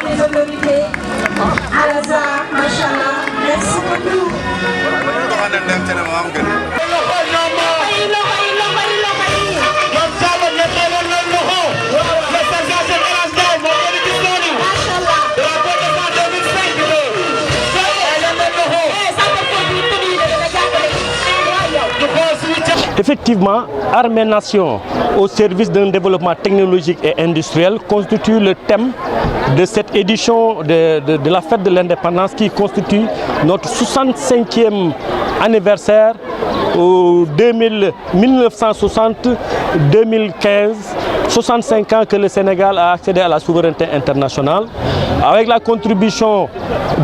Des autorités, Al-Azhar, Machallah, merci beaucoup. Effectivement, Armée-Nation au service d'un développement technologique et industriel constitue le thème de cette édition de la fête de l'indépendance qui constitue notre 65e anniversaire au 1960-2015, 65 ans que le Sénégal a accédé à la souveraineté internationale, avec la contribution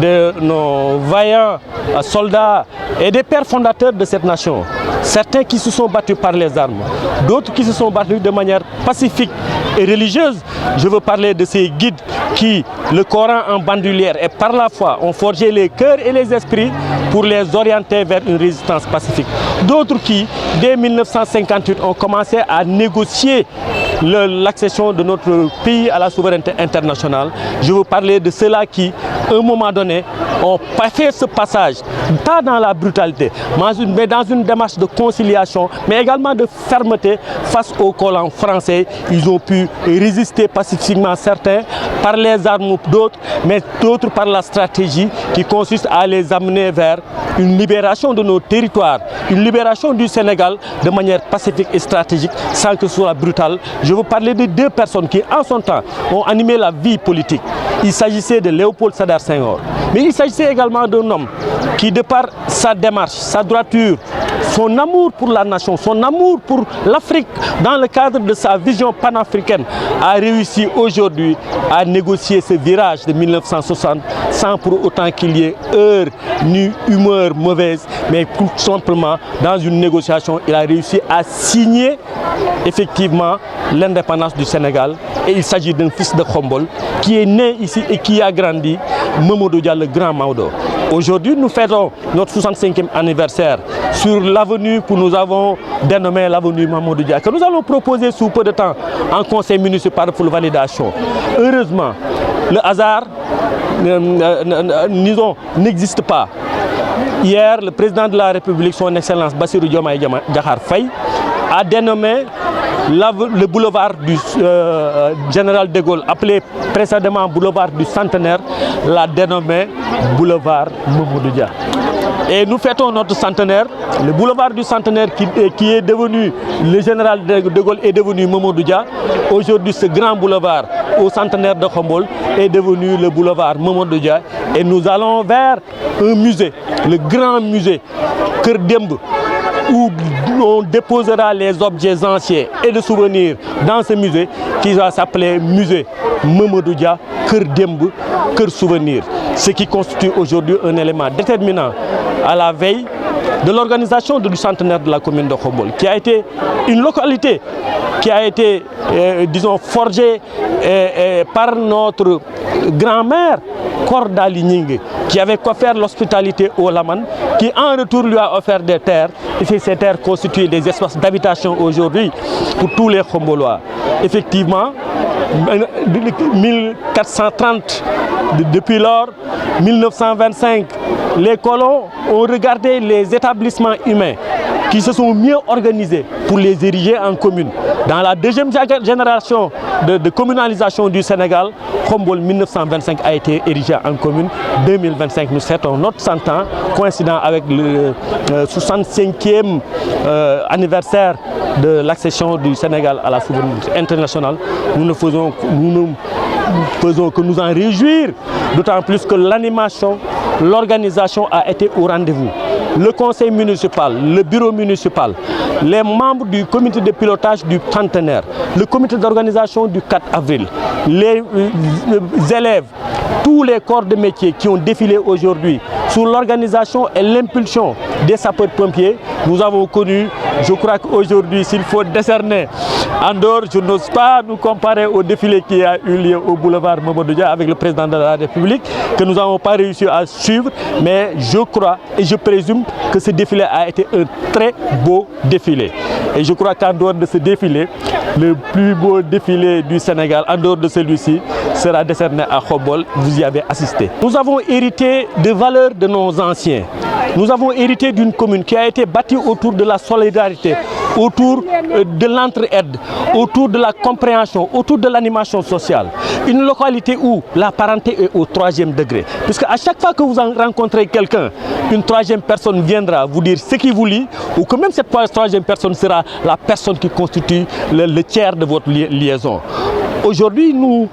de nos vaillants soldats et des pères fondateurs de cette nation. Certains qui se sont battus par les armes, d'autres qui se sont battus de manière pacifique et religieuse. Je veux parler de ces guides qui, le Coran en bandoulière et par la foi, ont forgé les cœurs et les esprits pour les orienter vers une résistance pacifique. D'autres qui, dès 1958, ont commencé à négocier l'accession de notre pays à la souveraineté internationale. Je veux parler de ceux-là qui, à un moment donné, ont fait ce passage, pas dans la brutalité, mais dans une démarche de conciliation, mais également de fermeté face aux colons français. Ils ont pu résister pacifiquement, certains par les armes d'autres, mais d'autres par la stratégie qui consiste à les amener vers une libération de nos territoires, une libération du Sénégal de manière pacifique et stratégique, sans que ce soit brutal. Je veux parler de deux personnes qui, en son temps, ont animé la vie politique. Il s'agissait de Léopold Sédar Senghor, mais il s'agissait également d'un homme qui, de par sa démarche, sa droiture, son amour pour la nation, son amour pour l'Afrique, dans le cadre de sa vision panafricaine, a réussi aujourd'hui à négocier ce virage de 1960 sans pour autant qu'il y ait heure ni humeur mauvaise, mais tout simplement dans une négociation, il a réussi à signer effectivement l'indépendance du Sénégal. Et il s'agit d'un fils de Khombol qui est né ici et qui a grandi, Mamadou Dia, le grand Maodo. Aujourd'hui, nous fêtons notre 65e anniversaire sur l'avenue que nous avons dénommée l'avenue Mamadou Dia, que nous allons proposer sous peu de temps en conseil municipal pour validation. Heureusement, le hasard n'existe pas. Hier, le président de la République, son Excellence Bassirou Diomaye Diakhar Faye, a dénommé le boulevard du Général de Gaulle, appelé précédemment boulevard du Centenaire, l'a dénommé boulevard Mamadou Dia. Et nous fêtons notre centenaire, le boulevard du Centenaire qui est devenu, le Général de Gaulle est devenu Mamadou Dia. Aujourd'hui, ce grand boulevard au centenaire de Khombol est devenu le boulevard Mamadou Dia. Et nous allons vers un musée, le grand musée Keur Demb, où on déposera les objets anciens et de souvenirs dans ce musée qui va s'appeler musée Mamadou Dia Keur Demb Keur Souvenir. Ce qui constitue aujourd'hui un élément déterminant à la veille de l'organisation du centenaire de la commune de Khombol, qui a été une localité qui a été, disons, forgée par notre grand-mère Korda Lining, qui avait offert l'hospitalité au Laman, qui en retour lui a offert des terres. Et ces terres constituent des espaces d'habitation aujourd'hui pour tous les Khombolois. Effectivement, 1430, depuis lors, 1925, les colons ont regardé les établissements humains qui se sont mieux organisés pour les ériger en commune. Dans la deuxième génération de communalisation du Sénégal, Khombol 1925 a été érigé en commune. 2025, nous fêtons notre 100 ans, coïncident avec le 65e anniversaire de l'accession du Sénégal à la souveraineté internationale. Nous ne faisons que nous en réjouir, d'autant plus que l'animation, l'organisation a été au rendez-vous. Le conseil municipal, le bureau municipal, les membres du comité de pilotage du centenaire, le comité d'organisation du 4 avril, les élèves, tous les corps de métier qui ont défilé aujourd'hui sous l'organisation et l'impulsion des sapeurs-pompiers. Nous avons connu, je crois qu'aujourd'hui, s'il faut décerner en dehors, je n'ose pas nous comparer au défilé qui a eu lieu au boulevard Mamadou Dia avec le président de la République, que nous n'avons pas réussi à suivre, mais je crois et je présume que ce défilé a été un très beau défilé. Et je crois qu'en dehors de ce défilé, le plus beau défilé du Sénégal, en dehors de celui-ci, sera décerné à Khombole. Vous y avez assisté. Nous avons hérité de valeurs de nos anciens. Nous avons hérité d'une commune qui a été bâtie autour de la solidarité, autour de l'entraide, autour de la compréhension, autour de l'animation sociale. Une localité où la parenté est au 3e degré. Puisque à chaque fois que vous rencontrez quelqu'un, une 3e personne viendra vous dire ce qui vous lie, ou que même cette 3e personne sera la personne qui constitue le tiers de votre liaison. Aujourd'hui, nous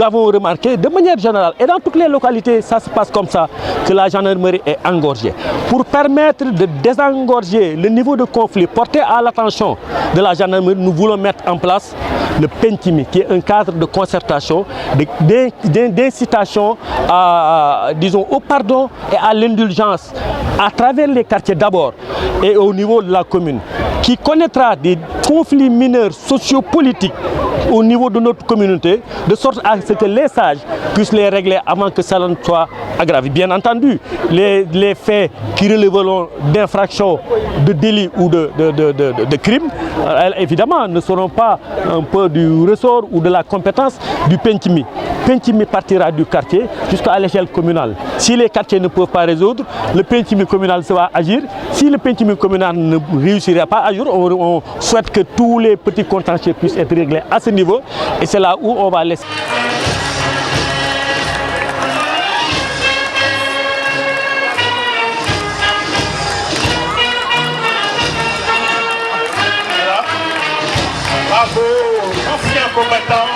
avons remarqué de manière générale, et dans toutes les localités, ça se passe comme ça, que la gendarmerie est engorgée. Pour permettre de désengorger le niveau de conflit porté à l'attention de la gendarmerie, nous voulons mettre en place le Pentimi, qui est un cadre de concertation, d'incitation disons, au pardon et à l'indulgence à travers les quartiers d'abord et au niveau de la commune, qui connaîtra des conflits mineurs sociopolitiques au niveau de notre communauté, de sorte à ce que les sages puissent les régler avant que ça ne soit aggravé. Bien entendu, les faits qui relèveront d'infractions, de délits ou de crimes, évidemment, ne seront pas un peu du ressort ou de la compétence du Pentimi. Pentimi partira du quartier jusqu'à l'échelle communale. Si les quartiers ne peuvent pas résoudre, le Pentimi communal va agir. Si le Pentimi communal ne réussirait pas à agir, on souhaite que tous les petits contentieux puissent être réglés à ce niveau. Et c'est là où on va laisser. Bravo, anciens combattants.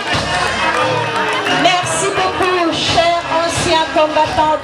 Merci beaucoup, chers anciens combattants.